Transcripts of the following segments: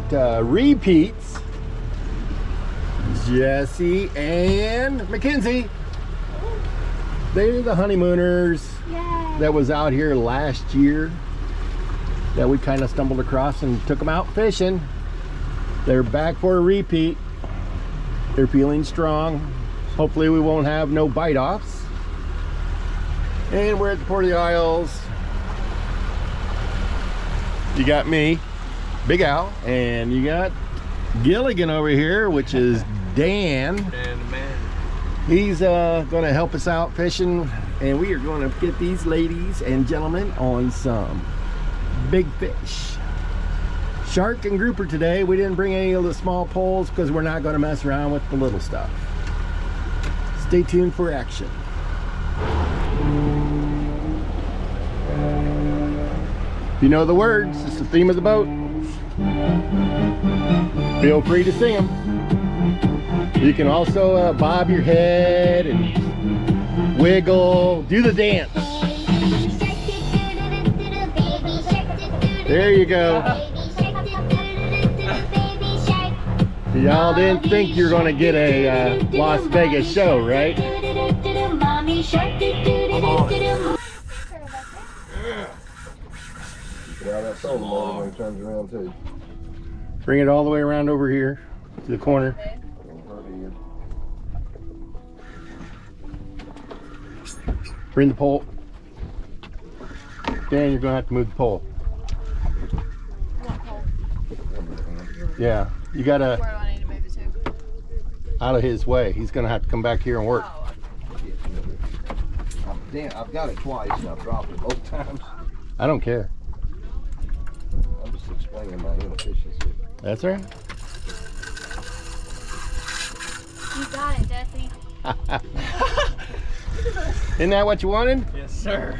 got repeats, Jesse and McKenzie. They're the honeymooners. Yay. That was out here last year that we kind of stumbled across and took them out fishing. They're back for a repeat. They're feeling strong. Hopefully we won't have no bite offs. And we're at the Port of the Isles. You got me, Big Al, and you got Gilligan over here, which is Dan. Dan the man. He's gonna help us out fishing, and we are gonna get these ladies and gentlemen on some big fish. Shark and grouper today. We didn't bring any of the small poles because we're not gonna mess around with the little stuff. Stay tuned for action. If you know the words, it's the theme of the boat. Feel free to sing them. You can also bob your head and wiggle, do the dance. There you go. Y'all didn't think you're gonna get a Las Vegas show, right? Yeah, that solo when he turns around too. Bring it all the way around over here to the corner. Bring the pole. Dan, you're gonna have to move the pole. Yeah, you gotta. Where do I need to move it to? Out of his way. He's gonna have to come back here and work. Oh. I've got it twice and I've dropped it both times. I don't care. I'm just explaining my inefficiency. That's right. You got it, Jesse. Isn't that what you wanted? Yes, sir.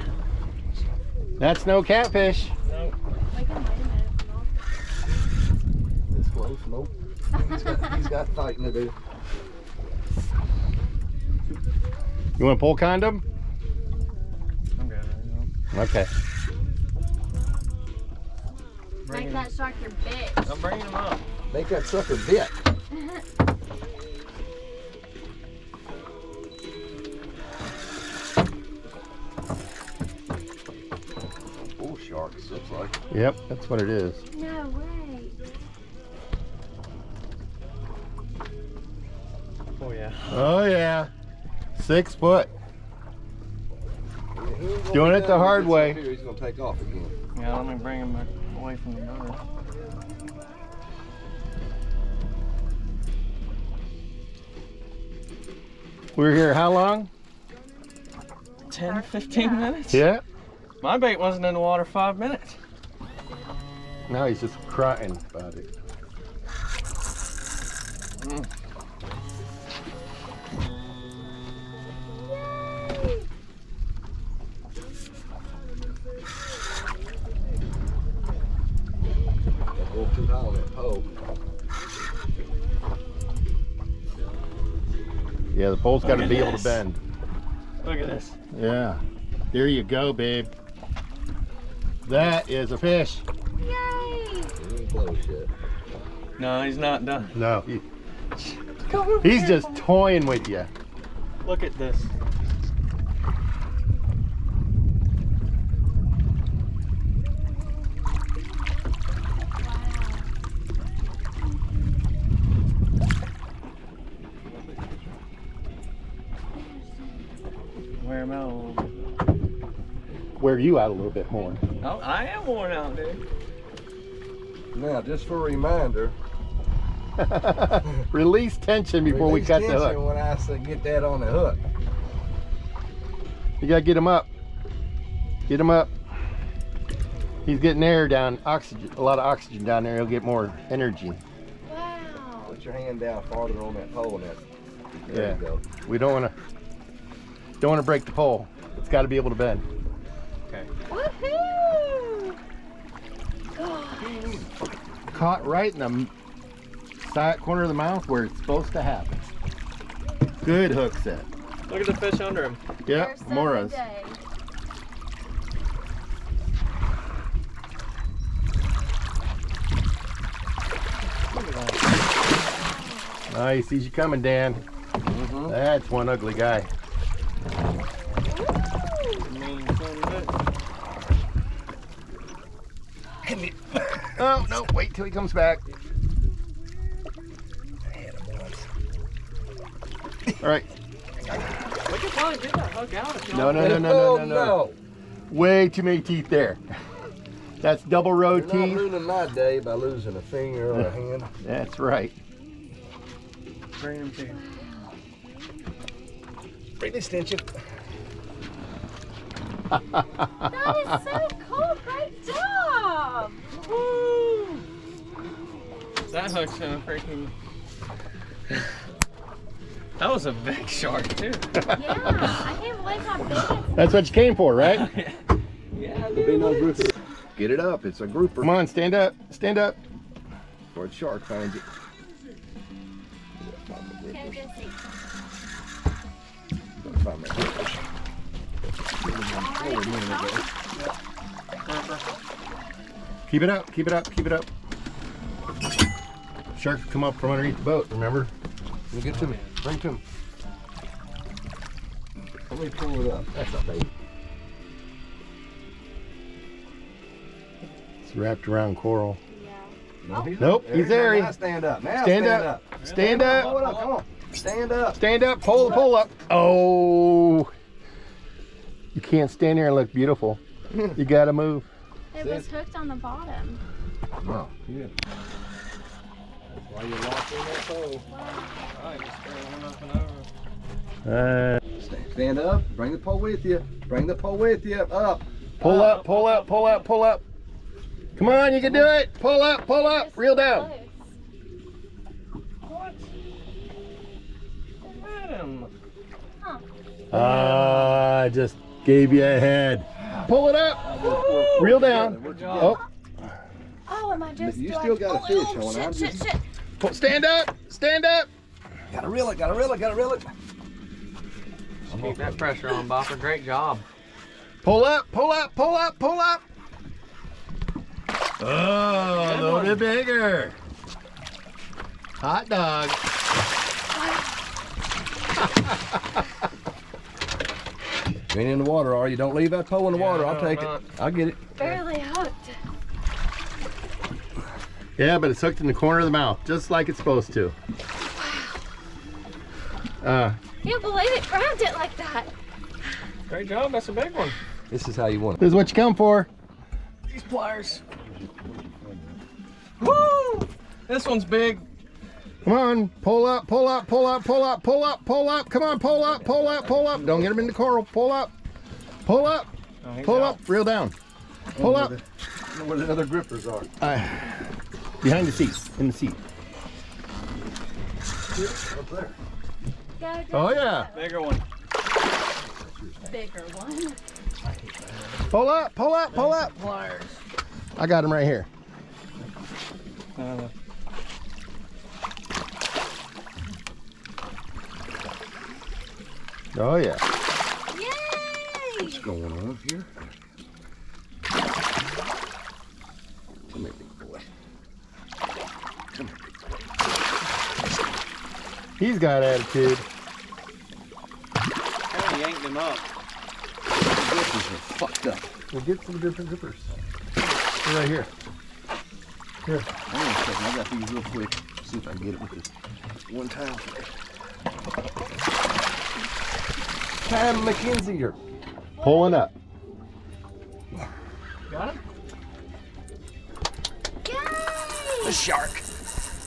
That's no catfish. Nope. Wait a minute. This close? Nope. He's got fighting to do. You want a pole condom? I'm good. Okay. Make that shark your bitch. I'm bringing them up. Make that sucker bit. Bull sharks, looks like. Yep, that's what it is. No way. Oh yeah. Oh yeah. 6 foot. He ain't gonna Doing be it the done hard when he way. gets up here, he's gonna take off again. Yeah, let me bring him back away from the motor. We were here how long? 10, 15 minutes? Yeah. My bait wasn't in the water 5 minutes. Now he's just crying about it. Go too high on that pole. Yeah, the pole's got to Look be at able to this. bend. Look at this. Yeah. There you go, babe. That is a fish. Yay! He ain't close yet. No, he's not done. No, Come over he's here. just toying with you. Look at this. Wear him out a little bit. Wear you out a little bit more. Oh, I am worn out, dude. Now, just for a reminder, Release tension before we release cut the tension hook. when I say get that on the hook. You gotta get him up. Get him up. He's getting air down, oxygen, a lot of oxygen down there. He'll get more energy. Wow. Put your hand down farther on that pole and that. There Yeah. you go. We don't want to break the pole. It's got to be able to bend. Okay. Woohoo! Caught right in the side corner of the mouth where it's supposed to happen. Good hook set. Look at the fish under him. Yep, First of the Moras. day. Nice, sees you coming, Dan. That's one ugly guy. Mean son of a- Oh, no, wait till he comes back. All right. We could probably get that hook out if No, y'all. no, no, no, no, no, no. Way too many teeth there. That's double row You're not teeth. ruining my day by losing a finger or a hand. That's right. Bring him to. Bring the extension. That is so cool. Great job. Woo! That hook's gonna freaking. That was a big shark too. Yeah, I can't believe how big it is. That's what you came for, right? Yeah, There'll be no grouper. Get it up. It's a grouper. Come on, stand up. Stand up. Or a shark finds it. Okay, Jesse. Find that grouper. Keep it up. Keep it up. Keep it up. Sharks come up from underneath the boat, remember? Let me get to me. Bring it to me. Let me pull it up. That's not big. It's wrapped around coral. No, he's Nope, he's there. Now stand up. Now Stand stand up. up. Stand Pull up. it up. Come on. Stand up. Stand up. Pull the pole up. Oh. You can't stand there and look beautiful. You gotta move. It was hooked on the bottom. Oh, yeah. That's why you locked in that pole. Alright, just throw one up and over. Stand up. Bring the pole with you. Bring the pole with you. Up. Pull up, pull up, pull up, pull up. Come on, you can do it. Pull up, pull up. Reel down. What? Madam. I just gave you a head. Pull it up. Reel down. Good job. Oh, Oh, am I just You like, still got a fish oh, on. shit, I'm shit, just- shit. stand up. Stand up. Gotta reel it. Gotta reel it. Gotta reel it. Keep that pressure on, Bopper. Great job. Pull up, pull up, pull up, pull up. Oh, a little bit bigger. Hot dog. You ain't in the water, are you? Don't leave that pole in the water. I'll no, take I'm it. not. I'll get it. Barely hooked. Yeah, but it's hooked in the corner of the mouth, just like it's supposed to. Can't believe it grabbed it like that. Great job. That's a big one. This is how you want it. This is what you come for. These pliers. Woo! This one's big. Come on, pull up, pull up, pull up, pull up, pull up, pull up. Come on, pull up, pull up, pull up. Don't get them in the coral. Pull up, pull up, Oh, he's pull out. up. Reel down. Pull up. I know where the other grippers are. Behind the seat, in the seat. Up there. Go, Oh yeah. Bigger one. bigger one. Pull up, pull up, pull up. Pliers. I got him right here. Oh yeah. Yay! What's going on here? Come here, big boy. Come here, big boy. He's got attitude. Kind of yanked him up. The grippers are fucked up. We'll get some different zippers. They're right here. Here. Hang on a second. I got these real quick. See if I can get it with this one time. Time McKenzie here. Pulling up. Got him? Yay! A shark.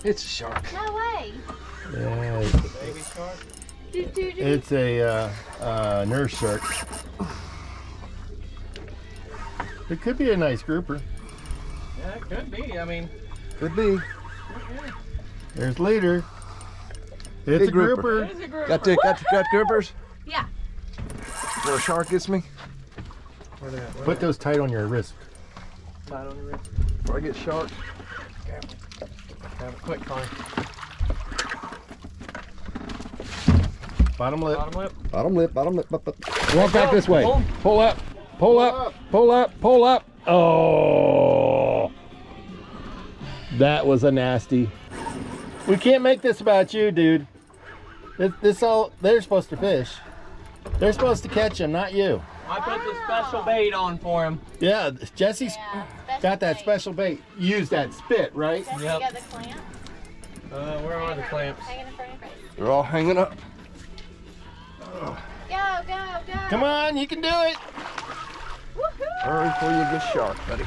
It's a shark. No way. Yeah, Baby shark. Do, do, do. it's a nurse shark. It could be a nice grouper. Yeah, it could be. I mean, Could be. There's leader. It's Big a grouper. grouper. it is a grouper. Got grippers? Yeah. Where a shark gets me? Where they at? Where Put those tight on your wrist. they at? Tight on your wrist. Before I get shark. Have a quick find. Bottom lip. Bottom lip. Bottom lip, bottom lip. Walk back this way. Pull. Pull up. Pull up. Pull up. Pull up. Oh. That was a nasty. We can't make this about you, dude. This all, they're supposed to fish. They're supposed to catch them, not you. I put the special bait on for him. Yeah, Jesse's Yeah, got that bait. special bait. Use that spit, right? Jesse, Yep. you got the clamp? Where are the clamps? Hanging in front of your face. They're all hanging up. Go, go, go. Come on, you can do it. Woohoo! Hurry before you get shark, buddy.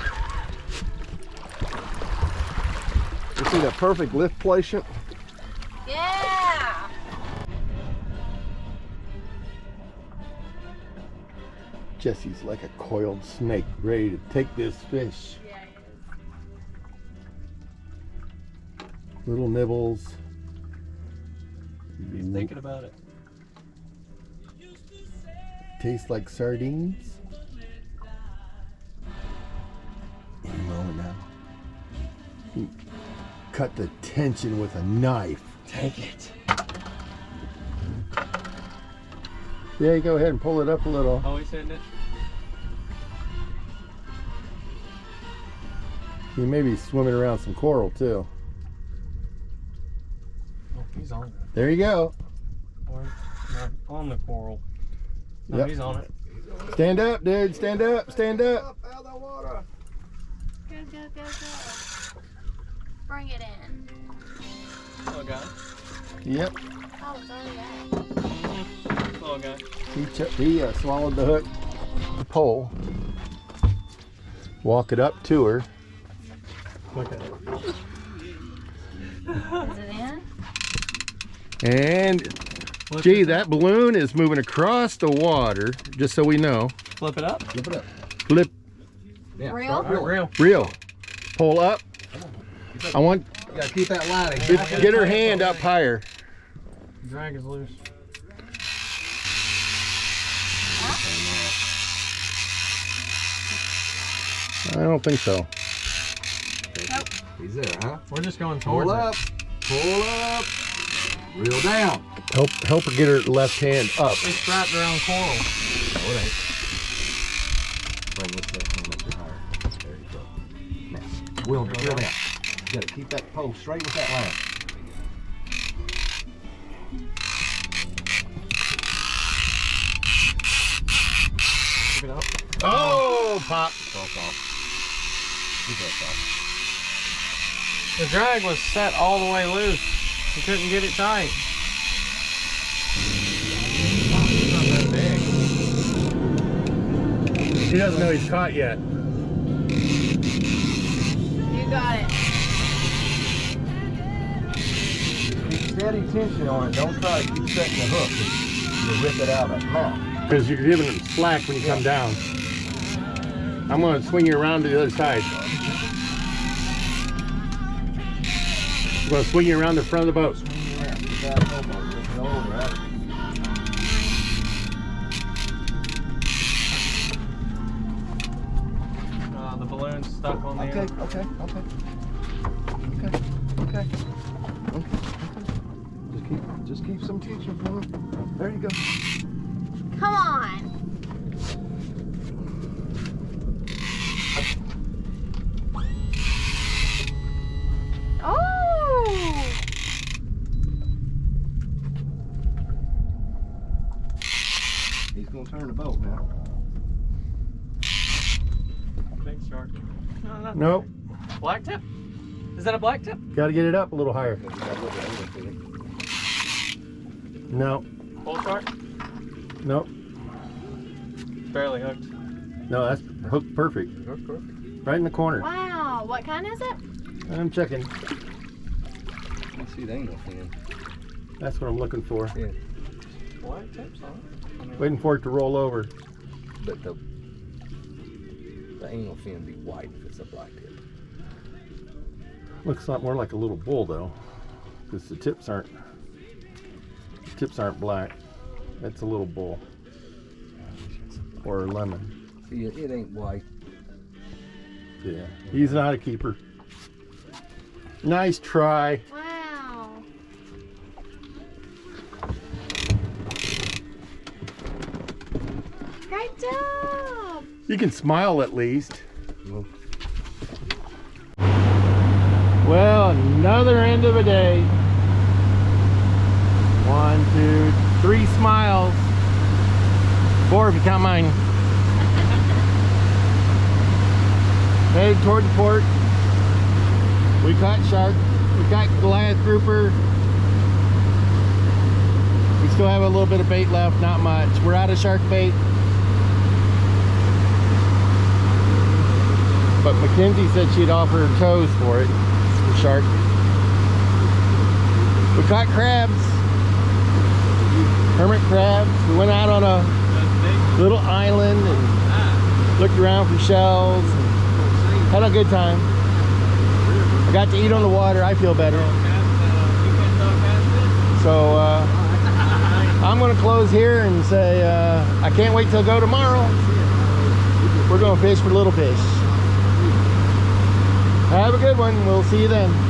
You see that perfect lift placement? Yeah! Jesse's like a coiled snake, ready to take this fish. Yeah, he is. Little nibbles. He's thinking about it. Tastes like sardines. You know now. Cut the tension with a knife. Take it. Yeah, you go ahead and pull it up a little. Oh, he's hitting it. You may be swimming around some coral too. Oh, he's on it. There you go. Or not on the coral. No, Yep. he's on it. Stand up, dude. Stand up. Stand up. Out of the water. Go, go, go, go. Bring it in. Little guy. Yep. Oh, it's already out. Little guy. He swallowed the hook. Pole. Walk it up to her. Look at it. Is it in? And Flip gee, it that balloon is moving across the water. Just so we know. Flip it up. Flip it up. Flip. Yeah, Real? start reeling. Real. Reel. Pull up. I want. You gotta keep that line. Get her hand up higher. Drag is loose. I don't think so. He's there, huh? We're just going towards Pull up. Pull up. Reel down. Help her get her left hand up. it. It's wrapped around coral. No, it ain't. Bring this left hand up higher. There you go. Now, reel down. You gotta keep that pole straight with that line. Pick it up. Oh, pop. Off. Keep that off. The drag was set all the way loose. You couldn't get it tight. It's not that big. He doesn't know he's caught yet. You got it. Keep steady tension on it. Don't try to keep setting the hook. You'll rip it out of the mouth. Because you're giving him slack when you come down. I'm going to swing you around to the other side. I'm going to swing you around the front of the boat. Keep that elbow. Lift it over. Out. The balloon's stuck on the Okay. Just keep some tension for him. There you go. Come on. Oh! He's gonna turn the boat now. big shark. No, not Nope. black tip? Is that a black tip? Got to get it up a little higher. You gotta look at it. No. Bull shark? Nope. Barely hooked. No, that's hooked perfect. That's perfect. Right in the corner. Wow. What kind is it? I'm checking. Let's see the angle fin. That's what I'm looking for. Yeah. Black tips on it. I mean, Waiting for it to roll over. But the angle fin be white if it's a black tip. Looks like more like a little bull though, because the tips aren't black. That's a little bull or a lemon. See, it ain't white. Yeah, he's not a keeper. Nice try. Wow. Great job. You can smile at least. Well, Well, another end of a day. 1, 2, 3 smiles. 4 if you count mine. Headed toward the port. We caught shark. We got Goliath grouper. We still have a little bit of bait left, not much. We're out of shark bait. But McKenzie said she'd offer her toes for it, for shark. We caught crabs, hermit crabs. We went out on a little island and looked around for shells. Had a good time. I got to eat on the water. I feel better. So I'm going to close here and say I can't wait till go tomorrow. We're going to fish for little fish. Have a good one. We'll see you then.